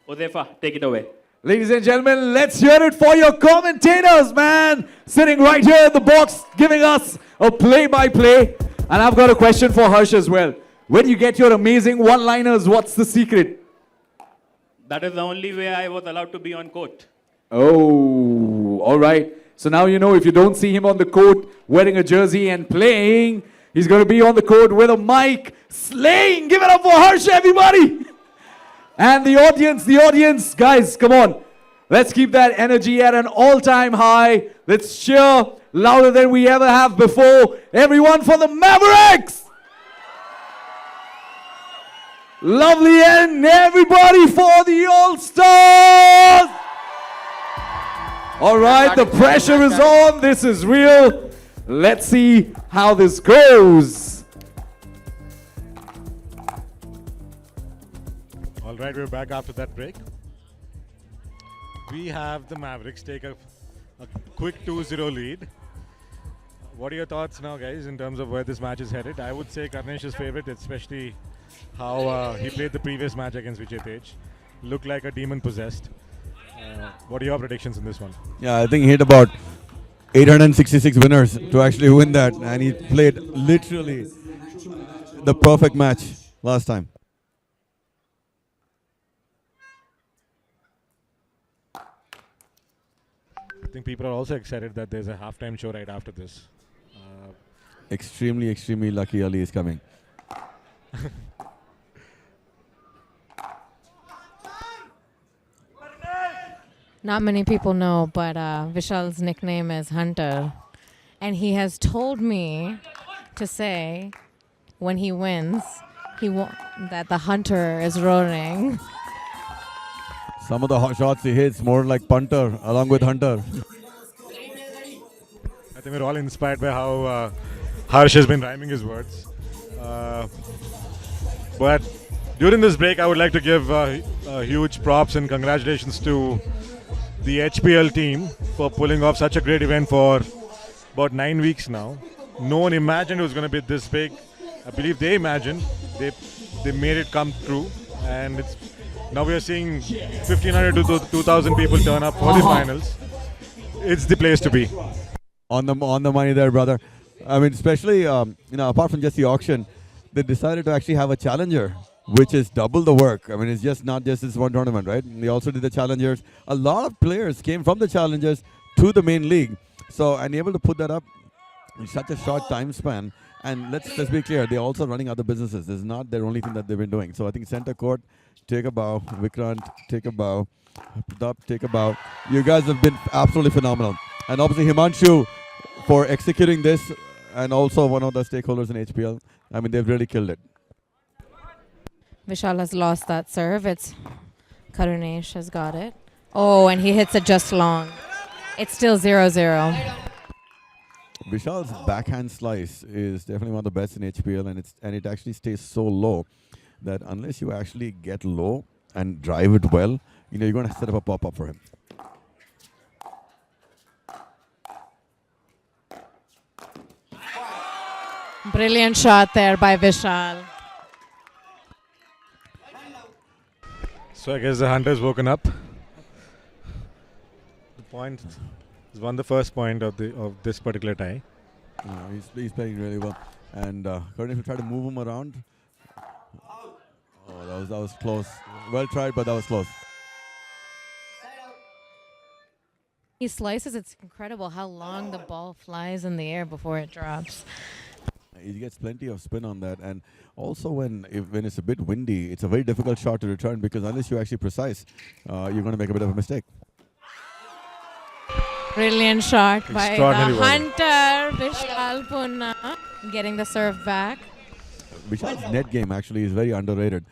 Udefa, take it away. Ladies and gentlemen, let's hear it for your commentators, man. Sitting right here in the box, giving us a play-by-play. And I've got a question for Harsh as well. Where do you get your amazing one-liners? What's the secret? That is the only way I was allowed to be on court. Oh, all right. So now you know if you don't see him on the court wearing a jersey and playing, he's going to be on the court with a mic, slaying. Give it up for Harsh, everybody. And the audience, guys, come on. Let's keep that energy at an all-time high. Let's cheer louder than we ever have before. Everyone for the Mavericks. Lovely end, everybody for the All-Stars. All right, the pressure is on. This is real. Let's see how this goes. All right, we're back after that break. We have the Mavericks take a quick 2-0 lead. What are your thoughts now, guys, in terms of where this match is headed? I would say Karunesh's favorite, especially how he played the previous match against Vijay Tej. Looked like a demon possessed. What are your predictions in this one? Yeah, I think he hit about 866 winners to actually win that, and he played literally the perfect match last time. I think people are also excited that there's a halftime show right after this. Extremely lucky Ali is coming. Not many people know, but Vishal's nickname is Hunter. And he has told me to say, when he wins, that the hunter is roaring. Some of the shots he hits more like punter along with Hunter. I think we're all inspired by how Harsh has been rhyming his words. But during this break, I would like to give huge props and congratulations to the HPL team for pulling off such a great event for about 9 weeks now. No one imagined it was going to be this big. I believe they imagined. They made it come true, and now we are seeing 1,500 to 2,000 people turn up for the finals. It's the place to be. On the money there, brother. I mean, especially apart from just the auction, they decided to actually have a challenger, which is double the work. I mean, it's just not just this one tournament, right? They also did the challengers. A lot of players came from the challengers to the main league. So, and able to put that up in such a short time span. And let's be clear, they're also running other businesses. This is not their only thing that they've been doing. So I think center court, take a bow. Vikrant, take a bow. Pratap, take a bow. You guys have been absolutely phenomenal. And obviously Himanshu for executing this, and also one of the stakeholders in HPL. I mean, they've really killed it. Vishal has lost that serve. It's Karunesh has got it. Oh, and he hits it just long. It's still 0-0. Vishal's backhand slice is definitely one of the best in HPL, and it actually stays so low that unless you actually get low and drive it well, you're going to set up a pop-up for him. Brilliant shot there by Vishal. So I guess the hunter's woken up. The point is won the first point of this particular tie. He's playing really well, and Karunesh will try to move him around. Oh, that was close. Well tried, but that was close. He slices. It's incredible how long the ball flies in the air before it drops. He gets plenty of spin on that, and also when it's a bit windy, it's a very difficult shot to return because unless you're actually precise, you're going to make a bit of a mistake. Brilliant shot by the hunter, Vishal Punna, getting the serve back. Vishal's net game actually is very underrated.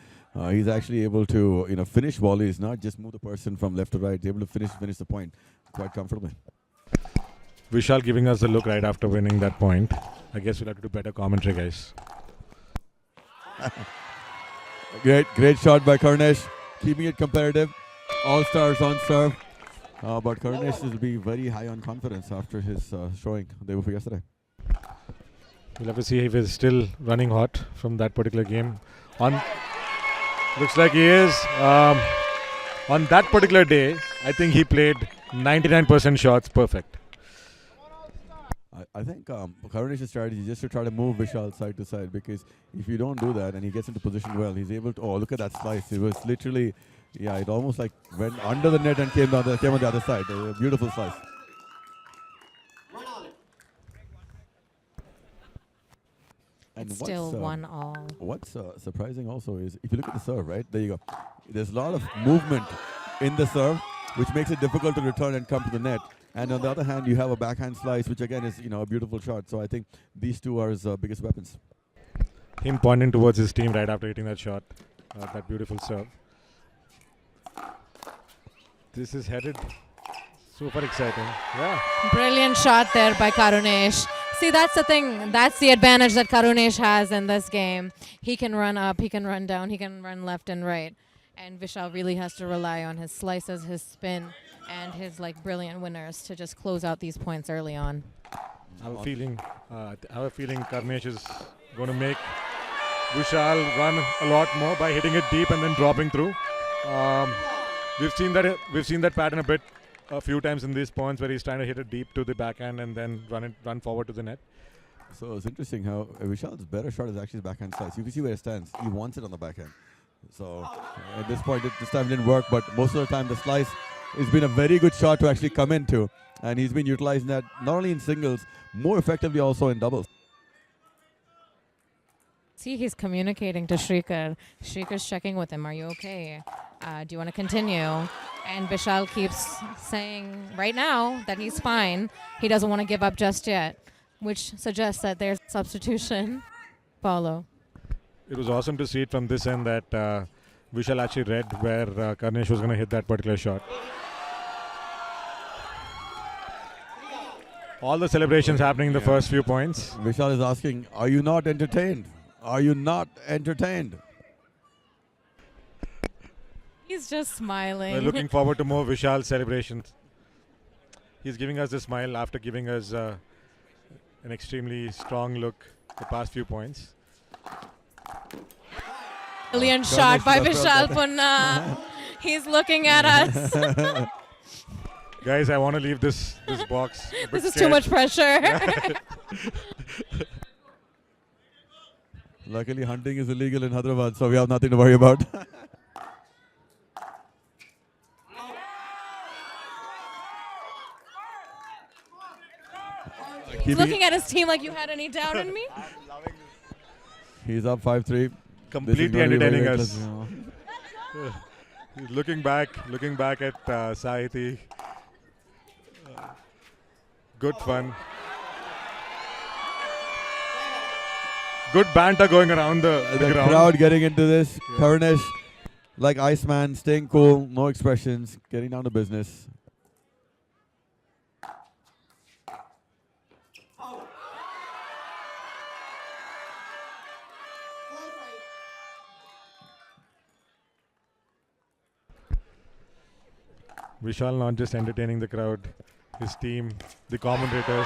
He's actually able to finish volleys, not just move the person from left to right. He's able to finish the point quite comfortably. Vishal giving us a look right after winning that point. I guess we'll have to do better commentary, guys. Great shot by Karunesh, keeping it competitive. All stars on serve. But Karunesh will be very high on confidence after his showing the day before yesterday. We'll have to see if he's still running hot from that particular game. Looks like he is. on that particular day, I think he played 99% shots perfect. I think Karunesh's strategy is just to try to move Vishal side to side, because if you don't do that and he gets into position well, he's able to. Oh, look at that slice! It was literally, yeah, it almost like went under the net and came on the other side. A beautiful slice. And It's still 1-all. What's surprising also is if you look at the serve, right? There you go. There's a lot of movement in the serve, which makes it difficult to return and come to the net. And on the other hand, you have a backhand slice, which again is a beautiful shot. So I think these two are his biggest weapons. Him pointing towards his team right after hitting that shot, that beautiful serve. This is headed super exciting. Yeah. Brilliant shot there by Karunesh. See, that's the thing. That's the advantage that Karunesh has in this game. He can run up, he can run down, he can run left and right. And Vishal really has to rely on his slices, his spin, and his brilliant winners to just close out these points early on. I have a feeling Karunesh is going to make Vishal run a lot more by hitting it deep and then dropping through. We've seen that pattern a few times in these points where he's trying to hit it deep to the backhand and then run forward to the net. So it's interesting how Vishal's better shot is actually his backhand slice. You can see where it stands. He wants it on the backhand. So at this point, this time didn't work, but most of the time the slice has been a very good shot to actually come into, and he's been utilizing that not only in singles, more effectively also in doubles. See, he's communicating to Shrikar. Shrikar's checking with him. Are you okay? Do you want to continue? And Vishal keeps saying right now that he's fine. He doesn't want to give up just yet, which suggests that there's substitution. Follow. It was awesome to see it from this end that Vishal actually read where Karunesh was going to hit that particular shot. All the celebrations happening in the first few points. Vishal is asking, are you not entertained? Are you not entertained? He's just smiling. We're looking forward to more Vishal celebrations. He's giving us a smile after giving us an extremely strong look the past few points. Brilliant shot by Vishal Punna. He's looking at us. Guys, I want to leave this box. This is too much pressure. Luckily, hunting is illegal in Hyderabad, so we have nothing to worry about. He's looking at his team like, you had any doubt in me? He's up 5-3. Completely entertaining us. He's looking back at Sahiti. Good fun. Good banter going around the ground. Crowd getting into this. Yeah. Karunesh, like Iceman, staying cool, no expressions, getting down to business. Vishal not just entertaining the crowd, his team, the commentators.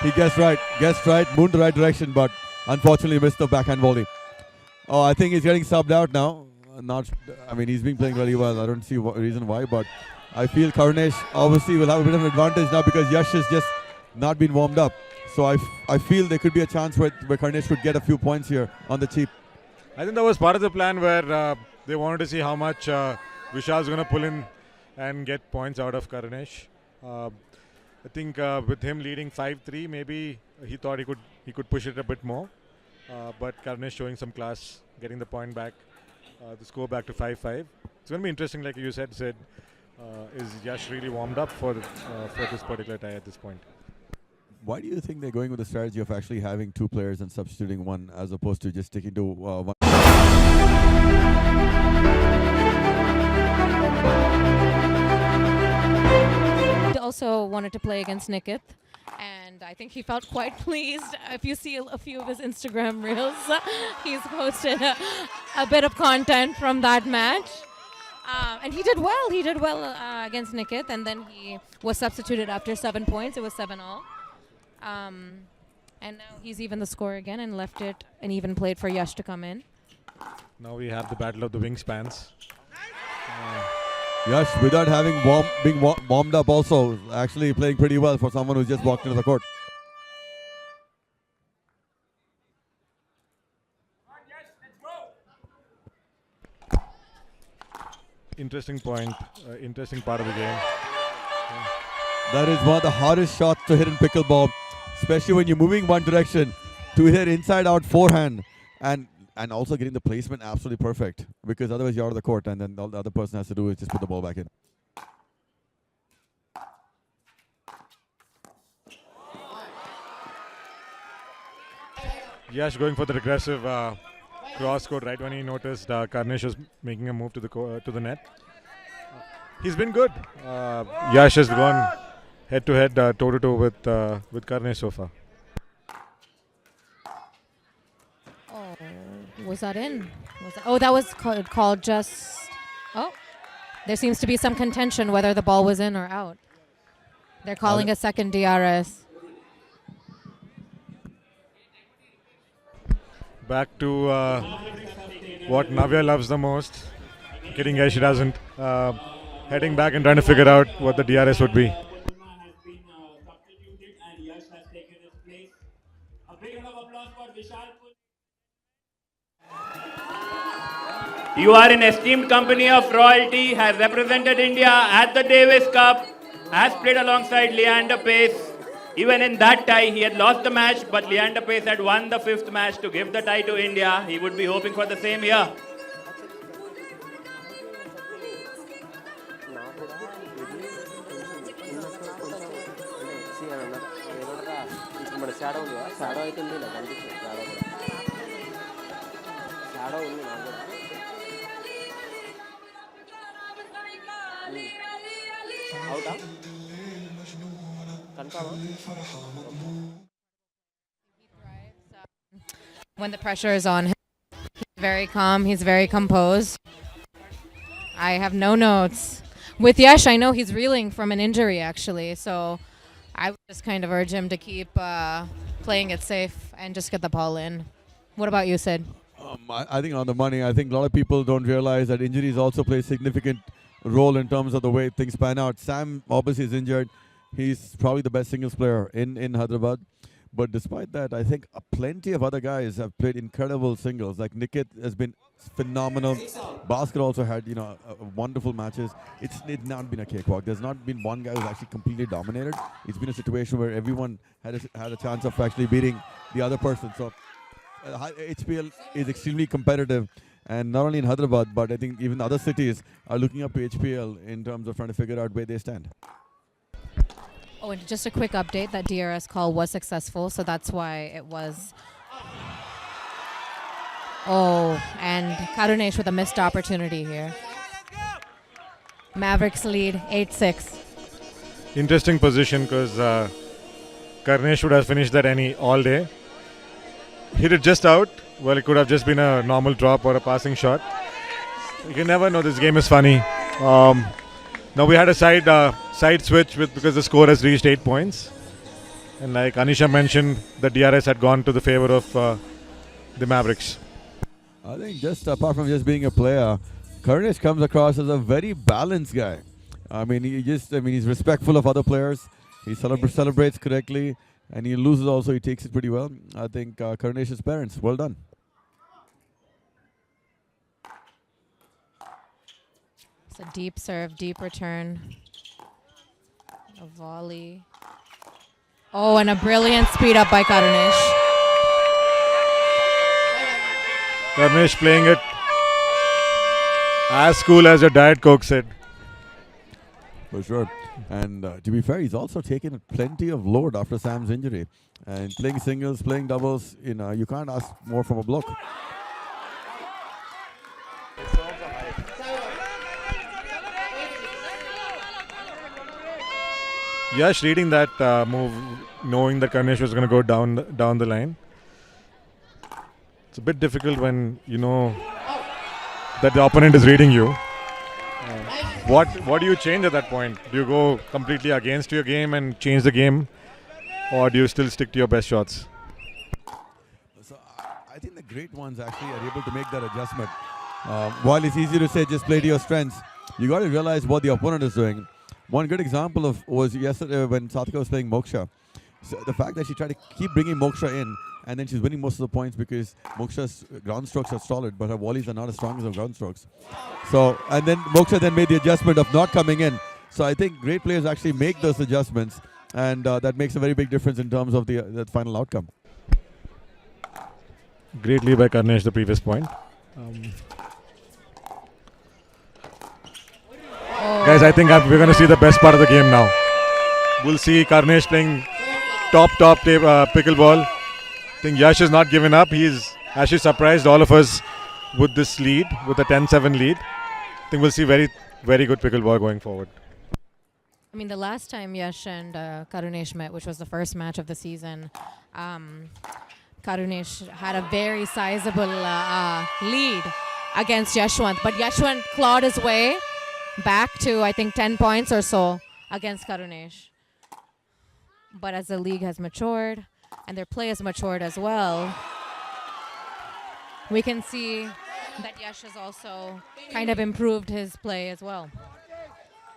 He guessed right, moved the right direction, but unfortunately missed the backhand volley. Oh, I think he's getting subbed out now. He's been playing really well. I don't see reason why, but I feel Karunesh obviously will have a bit of an advantage now because Yash has just not been warmed up. So I feel there could be a chance where Karunesh could get a few points here on the cheap. I think that was part of the plan where they wanted to see how much Vishal's going to pull in and get points out of Karunesh. I think with him leading 5-3, maybe he thought he could push it a bit more. But Karunesh showing some class, getting the point back, the score back to 5-5. It's going to be interesting, like you said, is Yash really warmed up for this particular tie at this point? Why do you think they're going with the strategy of actually having two players and substituting one as opposed to just sticking to one? Also wanted to play against Nikith, and I think he felt quite pleased. If you see a few of his Instagram reels, he's posted a bit of content from that match. And he did well. He did well against Nikith, and then he was substituted after 7 points. It was 7-all. And now he's even the score again and left it an even plate for Yash to come in. Now we have the battle of the wingspans. Yash, without having being warmed up also, actually playing pretty well for someone who's just walked into the court. Interesting point, interesting part of the game. That is one of the hardest shots to hit in pickleball, especially when you're moving one direction, to hit inside out forehand and also getting the placement absolutely perfect, because otherwise you're out of the court and then all the other person has to do is just put the ball back in. Yash going for the aggressive cross court right when he noticed Karunesh was making a move to the net. He's been good. Yash has gone head to head, toe to toe with Karunesh so far. Oh, was that in? That was called just. Oh, there seems to be some contention whether the ball was in or out. They're calling a second DRS. Back to what Navya loves the most, kidding Yash doesn't. Heading back and trying to figure out what the DRS would be. You are in esteemed company of royalty, has represented India at the Davis Cup, has played alongside Leander Pace. Even in that tie, he had lost the match, but Leander Pace had won the 5th match to give the tie to India. He would be hoping for the same here. When the pressure is on him, he's very calm, he's very composed. I have no notes. With Yash, I know he's reeling from an injury actually, so I would just kind of urge him to keep playing it safe and just get the ball in. What about you, Sid? I think on the money, I think a lot of people don't realize that injuries also play a significant role in terms of the way things pan out. Sam obviously is injured. He's probably the best singles player in Hyderabad. But despite that, I think plenty of other guys have played incredible singles. Like Nikit has been phenomenal. Bhascker also had, wonderful matches. It's not been a cakewalk. There's not been one guy who's actually completely dominated. It's been a situation where everyone had a chance of actually beating the other person. So HPL is extremely competitive. And not only in Hyderabad, but I think even other cities are looking up to HPL in terms of trying to figure out where they stand. Oh, and just a quick update, that DRS call was successful, so that's why it was. Oh, and Karunesh with a missed opportunity here. Mavericks lead 8-6. Interesting position because Karunesh would have finished that all day. Hit it just out. Well, it could have just been a normal drop or a passing shot. You can never know. This game is funny. Now we had a side switch because the score has reached 8 points. And like Anisha mentioned, the DRS had gone to the favor of the Mavericks. I think just apart from just being a player, Karunesh comes across as a very balanced guy. I mean, he's respectful of other players. He celebrates correctly, and he loses also. He takes it pretty well. I think Karunesh's parents, well done. It's a deep serve, deep return. A volley. Oh, and a brilliant speed up by Karunesh. Karunesh playing it as cool as your Diet Coke said. For sure. And to be fair, he's also taken plenty of load after Sam's injury. And playing singles, playing doubles, you can't ask more from a bloke. Yash reading that move, knowing that Karunesh was going to go down the line. It's a bit difficult when you know that the opponent is reading you. What do you change at that point? Do you go completely against your game and change the game, or do you still stick to your best shots? So I think the great ones actually are able to make that adjustment. While it's easy to say just play to your strengths, you got to realize what the opponent is doing. One good example of was yesterday when Sathika was playing Moksha. So the fact that she tried to keep bringing Moksha in, and then she's winning most of the points because Moksha's ground strokes are solid, but her volleys are not as strong as her ground strokes. So, and then Moksha then made the adjustment of not coming in. So I think great players actually make those adjustments, and that makes a very big difference in terms of the final outcome. Great lead by Karunesh, the previous point. Guys, I think we're going to see the best part of the game now. We'll see Karunesh playing top pickleball. I think Yash is not giving up. He's actually surprised all of us with this lead, with a 10-7 lead. I think we'll see very, very good pickleball going forward. I mean, the last time Yash and Karunesh met, which was the first match of the season, Karunesh had a very sizable lead against Yashwanth. But Yashwanth clawed his way back to, I think, 10 points or so against Karunesh. But as the league has matured and their play has matured as well, we can see that Yash has also kind of improved his play as well.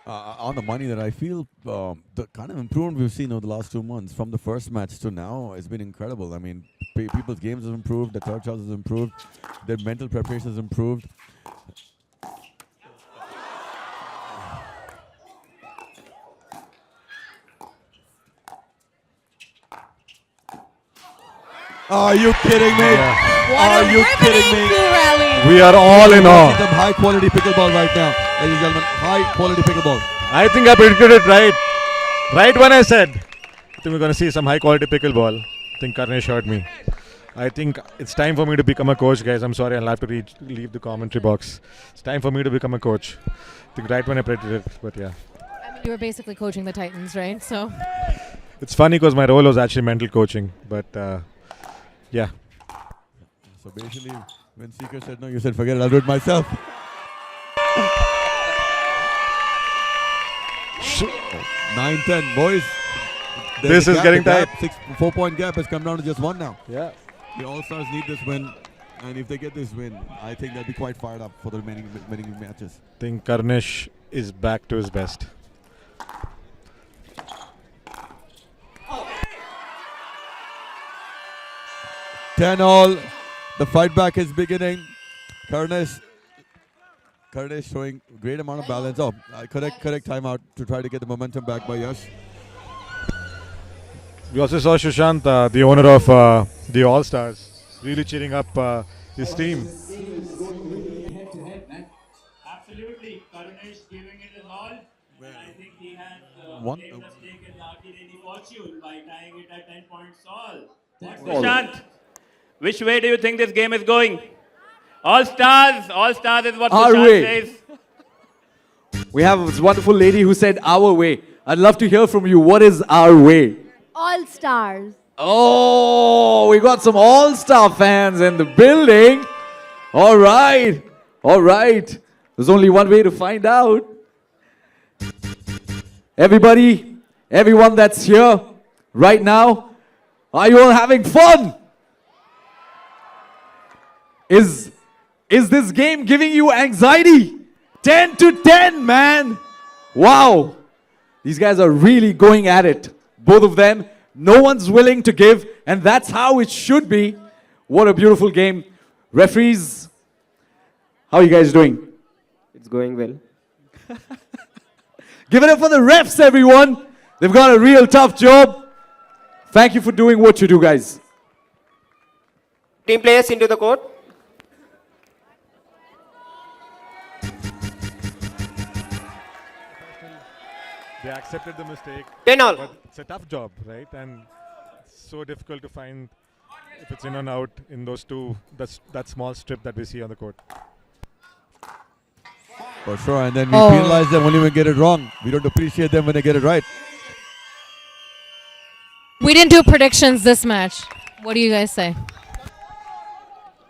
On the money that I feel the kind of improvement we've seen over the last 2 months from the first match to now has been incredible. I mean, people's games have improved, their third shots has improved, their mental preparation has improved. Are you kidding me? Yeah. Are you kidding me? Rally. We are all in awe. Some high quality pickleball right now, ladies and gentlemen. High quality pickleball. I think I predicted it right. Right when I said, I think we're going to see some high quality pickleball. I think Karunesh heard me. I think it's time for me to become a coach, guys. I'm sorry, I'll have to leave the commentary box. It's time for me to become a coach. I think right when I predicted it, but yeah. I mean, you were basically coaching the Titans, right? So It's funny because my role was actually mental coaching, but yeah. So basically, when Seeker said no, you said forget it, I'll do it myself. 9-10, boys. This is getting tight. 4-point gap has come down to just 1 now. Yeah. The All-Stars need this win, and if they get this win, I think they'll be quite fired up for the remaining matches. I think Karunesh is back to his best. Ten all. The fight back is beginning. Karunesh showing great amount of balance. Oh, correct timeout to try to get the momentum back by Yash. We also saw Sushanth, the owner of the All-Stars, really cheering up his team. Absolutely. Karunesh giving it his all. I think he has taken a stake in Lucky Lady Fortune by tying it at 10 points all. Sushanth, which way do you think this game is going? All stars is what Our Sushanth way. says. We have this wonderful lady who said our way. I'd love to hear from you. What is our way? All stars. Oh, we got some all-star fans in the building. All right. There's only one way to find out. Everyone that's here right now, are you all having fun? Is this game giving you anxiety? 10-10, man. Wow. These guys are really going at it. Both of them. No one's willing to give, and that's how it should be. What a beautiful game. Referees, how are you guys doing? It's going well. Give it up for the refs, everyone. They've got a real tough job. Thank you for doing what you do, guys. Team players into the court. They accepted the mistake. 10 all. But it's a tough job, right? And it's so difficult to find if it's in and out in those two, that small strip that we see on the court. For sure, and then we penalize them only when they get it wrong. We don't appreciate them when they get it right. we didn't do predictions this match. What do you guys say?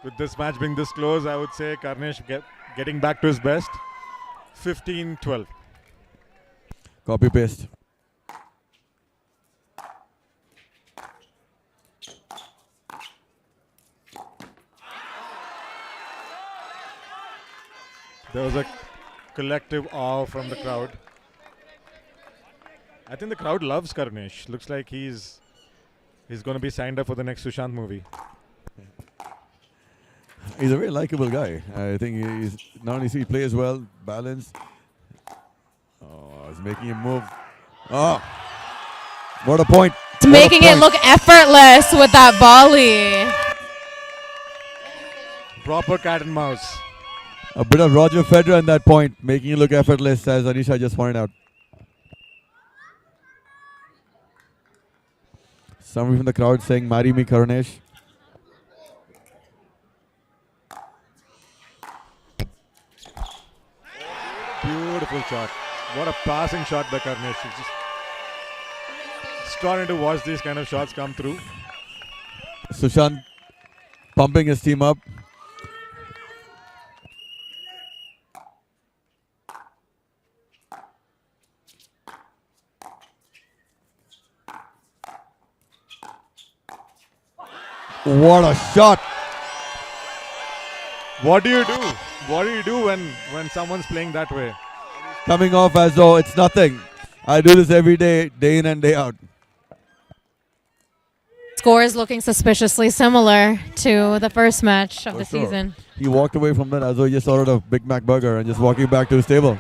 With this match being this close, I would say Karunesh getting back to his best. 15-12. Copy paste. There was a collective awe from the crowd. I think the crowd loves Karunesh. Looks like he's going to be signed up for the next Sushanth movie. He's a very likable guy. I think he's not only he plays well, balanced. Oh, he's making him move. Oh, what a point! It's making it look effortless with that volley. Proper cat and mouse. A bit of Roger Federer in that point, making it look effortless, as Anisha just pointed out. Somebody from the crowd saying, "Marry me, Karunesh." Beautiful shot. What a passing shot by Karunesh. It's starting to watch these kind of shots come through. Sushanth pumping his team up. What a shot! What do you do? What do you do when someone's playing that way? Coming off as though it's nothing. I do this every day, day in and day out. Score is looking suspiciously similar to the first match of the sure. season. He walked away from that as though he just ordered a Big Mac burger and just walking back to his table.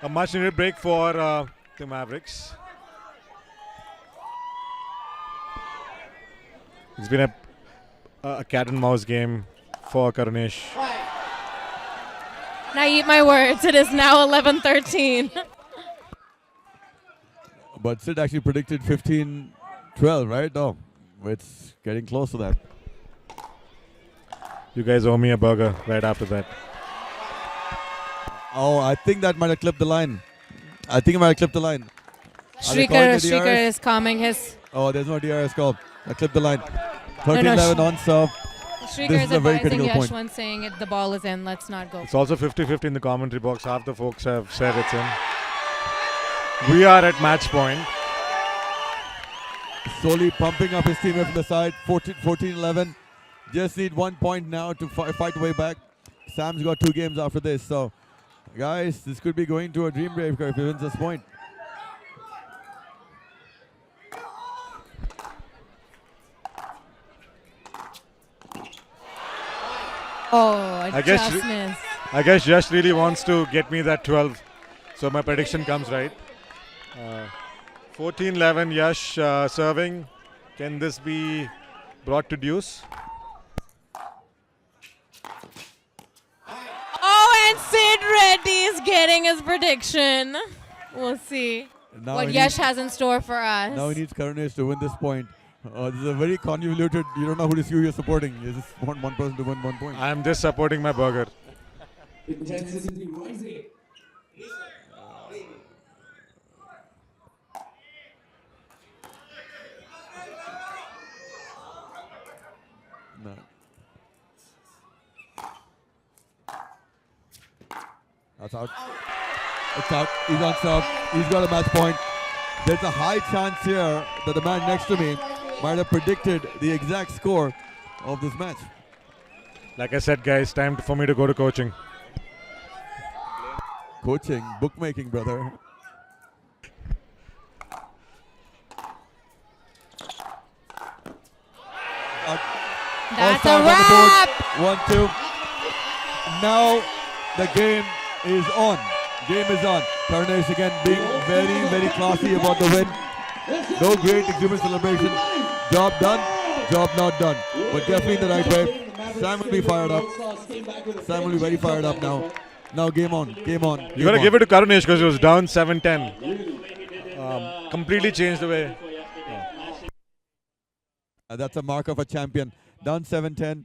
A much needed break for the Mavericks. It's been a cat and mouse game for Karunesh. Now eat my words. It is now 11-13. But Sid actually predicted 15-12, right? No, it's getting close to that. You guys owe me a burger right after that. Oh, I think that might have clipped the line. Are they calling the Shrikar DRS? is calming his... Oh, there's no DRS call. I clipped the line. No, 13-11 on serve. Shrikar This is is a very advising critical point. Yashwanth saying the ball is in, let's not go. It's also 50-50 in the commentary box. Half the folks have said it's in. We are at match point. Slowly pumping up his team from the side. 14-11. Just need 1 point now to fight way back. Sam's got 2 games after this. So, guys, this could be going to a dream breaker if he wins this point. Oh, I guess just missed. I guess Yash really wants to get me that 12. So my prediction comes right. 14-11 Yash serving. Can this be brought to deuce? Oh, and Sid Reddy is getting his prediction. We'll see Now what he Yash needs- has in store for us. Now he needs Karunesh to win this point. This is a very convoluted, you don't know who you're supporting. You just want one person to win 1 point. I am just supporting my burger. Intensity rising. No. That's out. It's out. He's on serve. He's got a match point. There's a high chance here that the man next to me might have predicted the exact score of this match. Like I said, guys, time for me to go to coaching. Coaching, bookmaking, brother. That's All a stars on the board. wrap. 1-2. Now the game is on. Game is on. Karunesh again being very, very classy about the win. No great exuberant celebration. Job done, job not done. But definitely in the right way. Sam will be fired up. Sam will be very fired up now. Now game on, game on. You got to give it to Karunesh because he was down 7-10. Completely changed the way. That's a mark of a champion. Down 7-10.